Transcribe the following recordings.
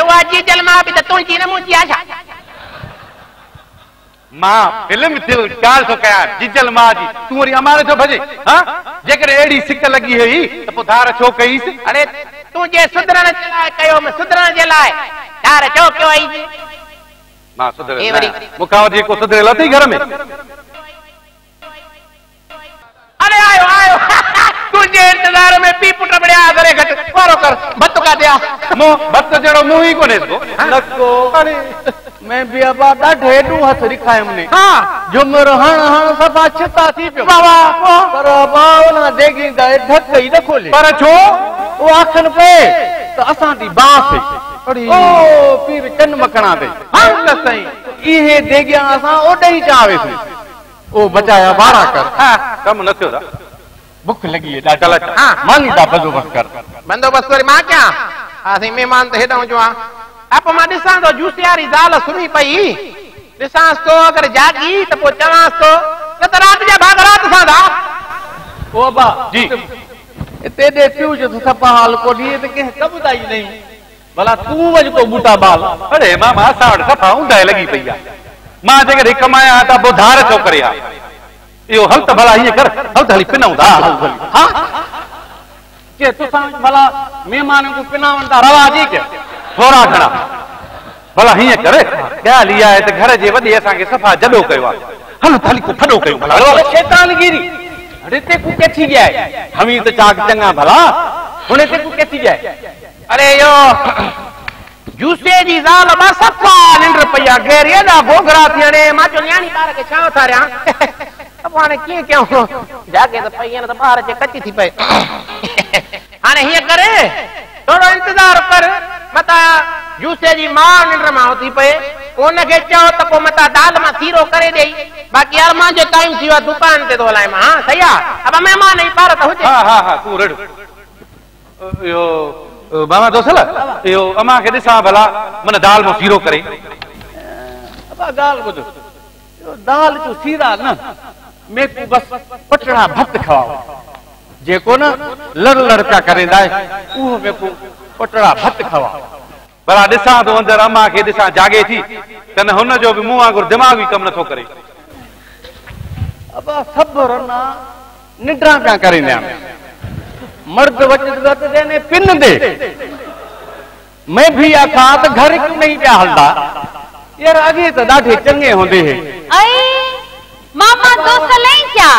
वा जीजल मां भी त तुंहिंजी न मुंहिंजी आशा मां फिल्म दिल ॻाल्हि थो कयां जिजल मां जी तूं वरी अमारे थो भॼे हाँ जेकर अहिड़ी सिक लगी हुई त पोइ धार छो कईसि अरे तूं जे सुधरण जे लाइ कयो मैं सुधरण जे लाइ धार छो कयो आई मां सुधरे मूंखां वधीक को सुधरियल अथई घर में अरे आयो आयो तुझे इंतजार में पी पुट बड़िया करे घट वारो कर भत का दिया मो भत जड़ो मुंह ही कोने को नको अरे मैं भी अब ॾाढे हेॾूं हथ रिखाए मने हां जुमर हण हण सभा छिता थी पियो बाबा पर बावना देगी दा धक ही न खोले पर छो वो आखन पे तो असां दी बास अड़ी ओ पीर चन मकणा दे हां न सही इहे देगिया असां ओडे ही चावे थी ओ बचाया बारा कर हां कम न थियो भूख लगी है ॾाढा हां मानी दा बंदोबस्त कर बंदोबस्त वरी मां क्या आसी मेहमान त हेॾां जो आप मां ॾिसां तो जूसियारी ज़ाल सुम्ही पई ॾिसां तो अगर जागी त पोइ चवांस तो न त रात जा भाग रात सां था ओ बा जी इते दे पियो जो सपा हाल को दी त के कब ताई नहीं भला तू वज को बूटा बाल अरे मां साड़ सफा उंडा लगी पई आ मां जेकर कमाया त बुधार छो करे आ यो हल त भला ये कर हल त हली पिनऊ दा हां के तू सा भला मेहमान को पिनावन दा रवाज ही के थोड़ा घणा भला हिय करे ॻाल्हि इहा आहे त घर जे वॾे असांखे सफ़ा जॾो कयो आहे हल थाली को थॾो कयूं भला शैतानगिरी रिते को के थी गया है हम तो चाक चंगा भला हुने ते को के थी गया है अरे यो जूसे जी ज़ाल बा सफा निंड पया घेरिया दा गोगरा थियणे मां चो न्याणी बार के छाव था रहा अब हाने की क्यों जाके तो पई न त बार जे कच्ची थी पए हाने हिय करे थोड़ो इंतजार कर मता जूसे जी मां निंड मां थी पए कोन के चओ त को मता दाल मां सीरो करे देई बाकी यार मां जो टाइम थी वा दुकान ते तो हलाए मां हां सही आ अब मेहमान ही बार त हुजे हां हां हां तू रेड यो बाबा दोसल यो अमा के दिसा भला मन दाल मो सीरो करे अब गाल बुध दाल जो सीरा न मैं को बस पटड़ा भत खाओ जेको न लड़ लड़ प्या करे दाए वो में को पटड़ा भत खावा भला दिसा तो अंदर अमा के दिसा जागे थी तने हुन जो भी मुंह वांगुर दिमाग भी कम न थो करे अब सबर ना निड्रा प्या करे ने मर्द वचत गत देने पिन दे मैं भी आखा तो घर क्यों नहीं प्या हलदा यार आगे तो दाढ़े चंगे होंदे है आई मामा दोस्त नहीं क्या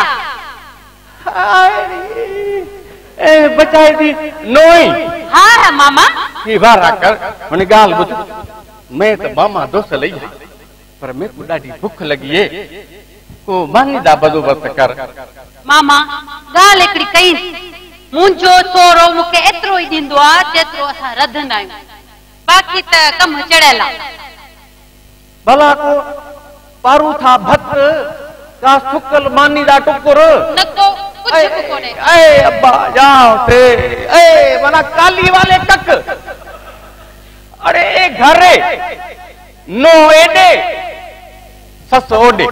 ए बचाई दी नोई हाँ है मामा ये बार आकर मैंने गाल बुझ मैं तो मामा दोस्त लई पर मेरे को डाढी भूख लगी है को मानी दा बंदोबस्त कर मामा गाल एकड़ी कई मुंजो सोरो मुके एतरो ही दिंदो आ जेतरो असा रधंदा आयूं बाकी त कम चढ़ेला भला को पारू था भत का सुकल मानी दा टुकुर न तो कुछ भी कोने ए अब्बा जाओ ते ए मना काली वाले टक अरे ए घरे नो एडे सस ओडे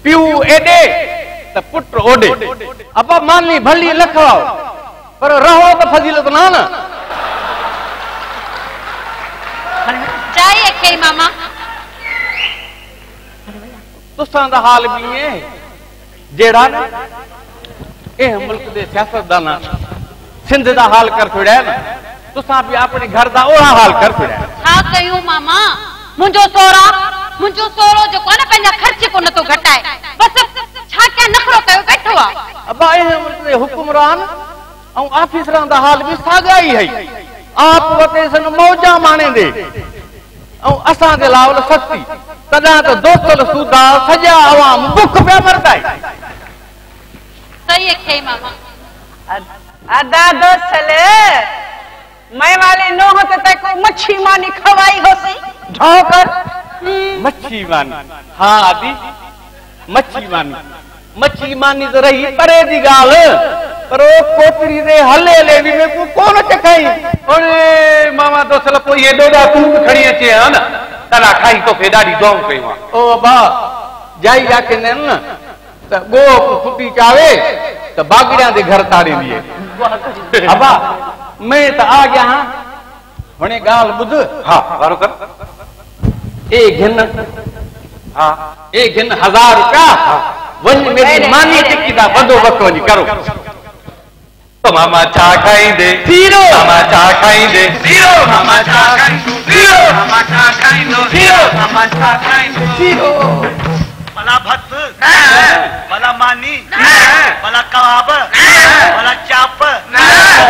पिऊ एडे त पुट ओडे अब्बा मानी भली लखवाओ पर रहो तो फजीलत ना ना चाहिए के मामा तुसां दा हाल भी है जेड़ा ना ए मुल्क दे सियासतदान सिंध दा हाल कर छड़या ना तुसां भी अपने घर दा ओड़ा हाल कर छड़या हा कयूं मामा मुंजो सोरो जो कोन पंजा खर्च को न तो घटाए बस छा क्या नखरो कयो बैठो आ अब्बा ए मुल्क दे हुक्मरान और ऑफिसरां दा हाल भी सागा ही है आप वते सन मौजा माने दे और असां दे लावल सस्ती तदा तो दोस्तल सूदा सजा आवाम भूख पे मरदा है सही है के मामा अदा दोस्तल मैं वाले नो होते ते को मच्छी मानी खवाई होसी ढोकर मच्छी मानी हाँ आदि मच्छी मानी तो रही परे दी गाल पर ओ कोतरी दे हले ले भी में को कौन चखाई अरे मामा दोसल कोई एडो दा तू खड़ी अचे हा न तला खाई तो फे डाडी दोंग कयो ओ अबा जाई जाके ने न त गो फुटी चावे त बागड़िया दे घर ताड़ी लिए अबा मैं तो आ गया हां हुने गाल बुध। हाँ वारो कर। ए घिन हाँ 1000 रुपया वन मेरी मानी टिक्की दा बंदोबस्त वञी करो। तो मामा चा खाईंदे सीरो मामा चा खाईंदे सीरो मामा चा खाईंदो सीरो मामा चा खाईंदो सीरो मामा चा खाईंदो सीरो भला भत भला मानी भला कबाब भला चाप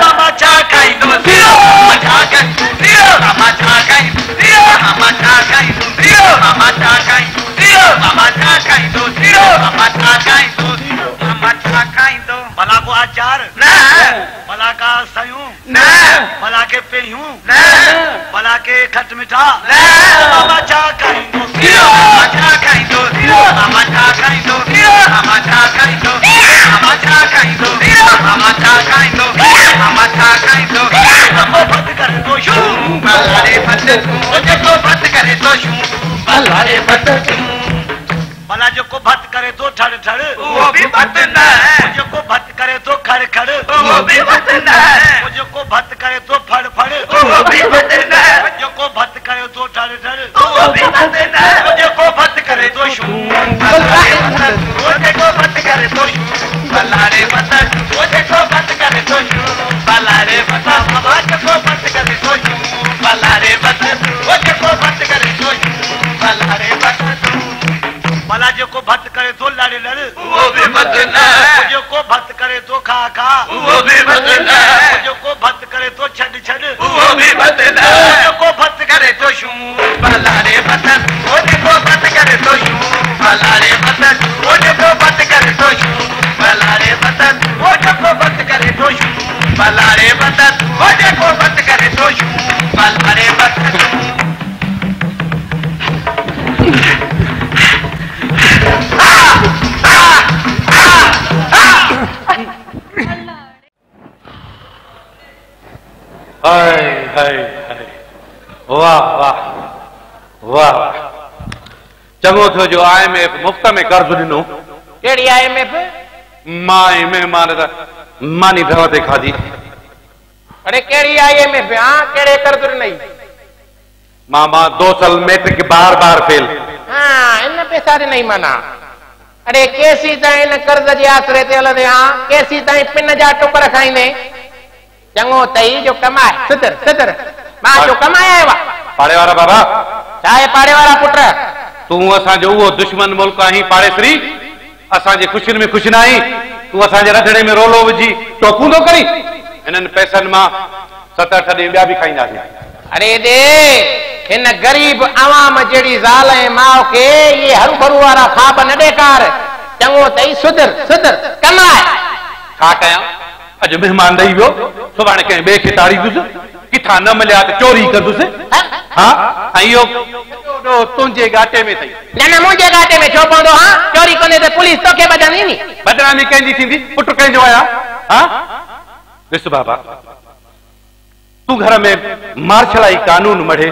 मामा चा खाईंदो सीरो मामा चा खाईंदो सीरो मामा चा खाईंदो सीरो मामा चा खाईंदो सीरो मामा चा खाईंदो सीरो मामा चा खाईंदो सीरो मामा चा खाईंदो मामा चा खाईंदो भला को अचार भला का सयूं भला के पेयूं भला के खट मिठा मामा चा खाईंदो सीरो मामा चा खाईंदो सीरो मामा चा खाईंदो सीरो मामा चा खाईंदो मामा चा खाईंदो सीरो मामा चा खाईंदो मामा चा खाईंदो को भत करे तो शू भलारे भत को भत करे तो शू भलारे भत भला जो को भत करे तो ठड़ ठड़ वो भी भत न है जो को भत करे तो खड़ खड़ वो भी भत न है जो को भत करे तो फड़ फड़ वो भी भत न है जो को भत करे तो ठड़ ठड़ वो भी भत न है जो को भत करे तो शू भलारे भत वो को भत करे तो शू भलारे भत वो को भत करे तो शू भलारे भत बाबा को भत करे तो शू भलारे भत वो को भत करे तो शू भलारे भत भला जो को भत करे तो लड़ लड़ वो भी भत न है जो को भत करे तो खा खा वो भी भत न है जो को भत करे तो छड़ छड़ वो भी भत न है जो को भत करे तो शू भलारे भत वो को भत करे तो शू भलारे भत वो को भत करे तो शू भलारे भत वो को भत करे तो शू भलारे भत वो को भत करे तो शू भलारे भत हाय हाय हाय वाह वाह वाह चङो थियो जो IMF मुफ्त में कर्ज ॾिनो। कहिड़ी IMF? मां महिमान मानी दवा ते खाधी। अरे कहिड़ी IMF? हाँ कहिड़े कर्ज ॾिनई? मामा 2 साल मैट्रिक बार बार फेल। हाँ इन पैसा ॾिनई माना। अरे केसी ताईं इन कर्ज जे आसरे ते हलंदे? हाँ केसी ताईं पिन जा टुकर खाईंदे? चङो तई जो कमाए सितर सितर मां जो कमाए आयो पाड़े वारा बाबा चाहे पाड़े वारा पुट तू असांजो उहो दुश्मन मुल्क आहीं पाड़ेसरी असांजे खुशियुनि में खुश न आहीं तू असांजे रंधिणे में रोलो विझी टोकूं थो करी हिननि पैसनि मां 7-8 ॾींहं ॿिया बि खाईंदासीं। अरे दे इन गरीब आवाम जहिड़ी ज़ाल ऐं माउ खे ये हरू भरू वारा ख्वाब न ॾेखार। चङो तई सुधर सुधर कमाए। छा कयां अॼु महिमान ॾेई वियो सुभाणे कंहिं ॿिए खे ताड़ींदुसि किथां न मिलिया त चोरी कंदुसि। हाँ ऐं इहो तुंहिंजे घाटे में अथई। न न मुंहिंजे घाटे में छो पवंदो? हाँ चोरी कंदे त पुलिस तोखे बधंदी नी। बदनामी कंहिंजी थींदी? पुट कंहिंजो आया? हाँ ॾिस बाबा तू घर में मार्शलाई कानून मढ़े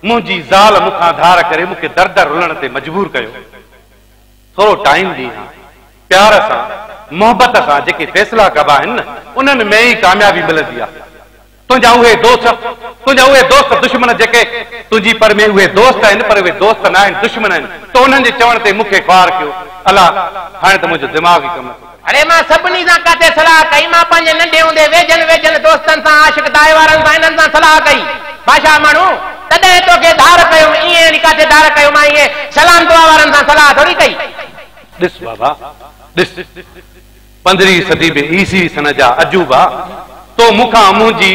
मुंहिंजी ज़ाल मूंखां धार करे मूंखे दर दर रुलण ते मजबूर कयो। थोरो टाइम ॾी प्यार सां मोहब्बत सां जेके फैसला कबा आहिनि न उन्हनि में ई कामयाबी मिलंदी आहे। तुंहिंजा उहे दोस्त दुश्मन जेके तुंहिंजी पर में उहे दोस्त आहिनि पर उहे दोस्त न आहिनि दुश्मन आहिनि त उन्हनि जे चवण ते मूंखे ख्वार कयो। अला हाणे त मुंहिंजो दिमाग़ ई कमु नथो। अरे मां सभिनी सां काथे सलाह कई। मां पंहिंजे नंढे हूंदे वेझनि दोस्तनि सां आशिक दाए वारनि सां हिननि सां सलाह कई। भाषा माण्हू तॾहिं तोखे धार कयो ईअं काथे धार कयो मां ईअं सलाम दुआ वारनि सां सलाह थोरी कई। ॾिस बाबा ॾिस 15वीं सदी में ईसवी सन जा अजूबा तो मूंखां मुंहिंजी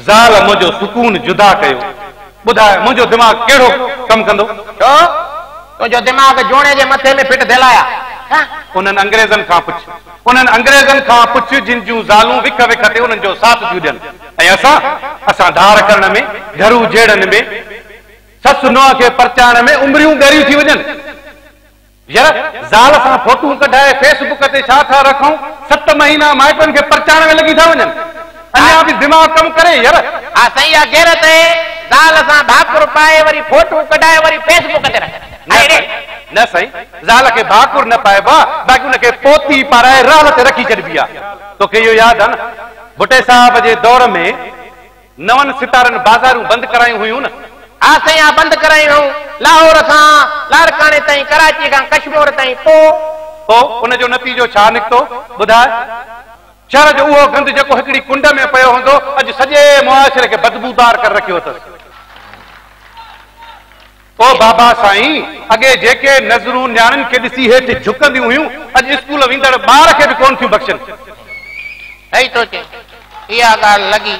ज़ाल मुंहिंजो सुकून जुदा कयो। ॿुधाए मुंहिंजो दिमाग़ कहिड़ो कमु कंदो? छो तुंहिंजो दिमाग़ जोड़े जे मथे में फिट थियल आया। उन्हनि अंग्रेज़नि खां पुछ जिन जूं ज़ालूं विख विख ते उन्हनि जो साथ थियूं ॾियनि ऐं असां धार करण में घरू जेड़नि में ससु नुंहं खे परचाइण में उमरियूं ॻरियूं थी वञनि। यार ज़ाल सां फोटू कढाए फेसबुक ते छा था रखूं 7 महीना माइटनि खे परचाइण में लॻी था वञनि। अञा बि दिमाग़ कमु करे यार। हा सही आहे गैरत आहे। ज़ाल सां भाकुर पाए वरी फोटू कढाए वरी फेसबुक ते रख। न साईं ज़ाल खे भाकुर न पाइबो आहे बाक़ी उनखे पोती पाराए राह ते रखी छॾिबी आहे। तोखे इहो यादि आहे न भुटे साहब जे दौर में नवन सितारनि बाज़ारूं बंदि करायूं हुयूं न। असां बंदि करायूं लाहौर खां लाड़काने ताईं, कराची खां कश्मीर ताईं। पोइ उनजो नतीजो छा निकितो ॿुधाए? शहर जो उहो गंद जेको हिकिड़ी कुंड में पियो हूंदो अॼु सॼे मुआशिरे खे बदबूदार करे रखियो अथसि। ओ बाबा साईं, अॻे जेके नज़रूं न्याणियुनि खे ॾिसी हेठि झुकंदियूं हुयूं अॼु स्कूल वेंदड़ ॿार खे बि कोन थियूं बख़्शनि। सही थो चए, इहा ॻाल्हि लॻी।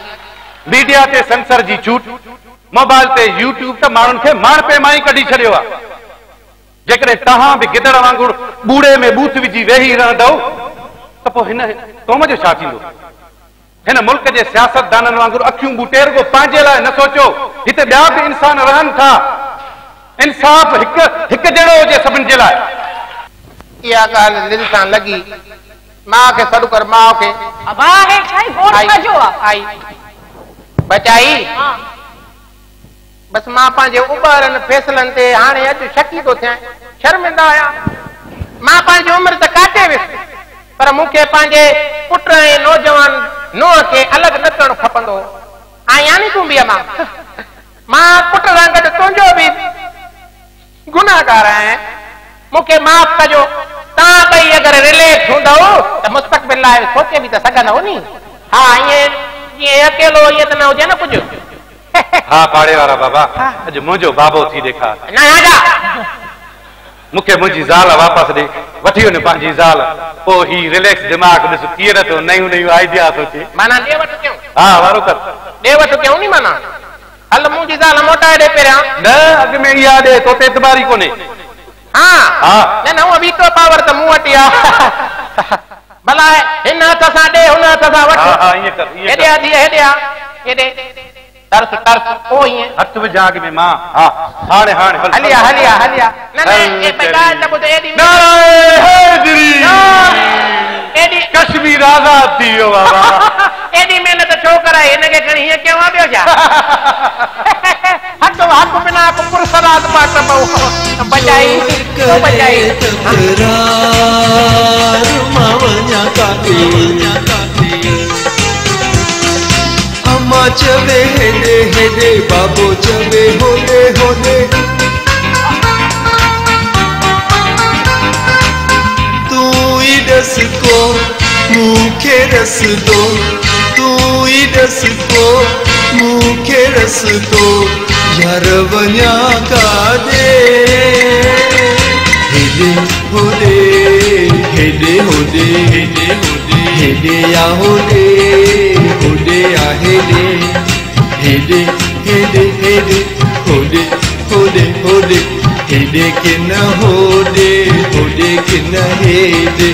मीडिया ते सेंसर जी छूट, मोबाइल ते यूट्यूब त माण्हुनि खे माणपे मां ई कढी छॾियो आहे। जेकॾहिं तव्हां बि गिदड़ वांगुरु बूढ़े में बूथ विझी वेही रहंदव त पोइ हिन क़ौम जो छा थींदो? हिन मुल्क जे सियासतदाननि वांगुरु अखियूं बूटे रुगो पंहिंजे लाइ न सोचो, हिते ॿिया बि इंसान रहनि था। इंसाफ़ हिकु जहिड़ो हुजे सभिनि जे लाइ। इहा ॻाल्हि दिलि सां लॻी। माउ खे सॾु कर, माउ खे। आई बचाई बस मां पंहिंजे उॿारनि फैसलनि ते हाणे अॼु शकी थो थियां, शर्मिंदा आहियां। मां पंहिंजी उमिरि त काटे वियुसि, पर मूंखे पंहिंजे पुट ऐं नौजवान नुंहं खे अलॻि न करणु खपंदो। आहियां नी तूं बि मां पुट सां गॾु तुंहिंजो बि गुनाहगार आहियां, मूंखे माफ़ कजो। तव्हां ॿई अगरि रिलेक्स हूंदव त मुस्तक़बिल लाइ सोचे बि त सघंदव नी। हा, ईअं अकेलो ईअं त न हुजे न कुझु। हा पाड़े वारा बाबा, अॼु मुंहिंजो बाबो थी ॾेखार। मूंखे मुंहिंजी ज़ाल वापसि ॾे, वठी वञ पंहिंजी ज़ाल। पोइ ही रिलैक्स दिमाग़ ॾिस कीअं नथो नयूं नयूं आइडिया थो अचे। माना ॾे वठि कयूं? हा वारो कर, ॾे वठि कयूं नी। माना हल मुंहिंजी ज़ाल मोटाए ॾे पहिरियां। न अॻ में इहा ॾे, तोते एतबारी कोन्हे। हा न उहो वीटो पावर त मूं वटि आहे। भला हिन हथ सां ॾे, हुन हथ सां वठ। ईअं कर, हेॾे आ धीअ, हेॾे आ, हेॾे तरस तरस। पोइ ईअं हथ विझां अॻ में मां। हा हाणे हाणे हलिया हलिया हलिया। न न ए भई ॻाल्हि त ॿुध। एॾी कश्मीर आज़ाद थी वियो बाबा। एॾी महिनत छो कराए? हिनखे खणी हीअं कयो आहे ॿियो छा? हक़ बिना पुरसरात पाट बचाई बचाई। अम्मा चवे हेॾे हेॾे, बाबो चवे होॾे होॾे। तूं ई ॾस को मूंखे रस दो, तूं ई ॾस को मूंखे रस दो। यार वञा काॾे हेॾे होॾे, हेॾे होॾे, हेॾे होॾे, हेॾे या होॾे, होॾे या हेॾे, हेॾे हेॾे हेॾे, होॾे होॾे होॾे, हेॾे कि न होॾे, होॾे कि न हेॾे।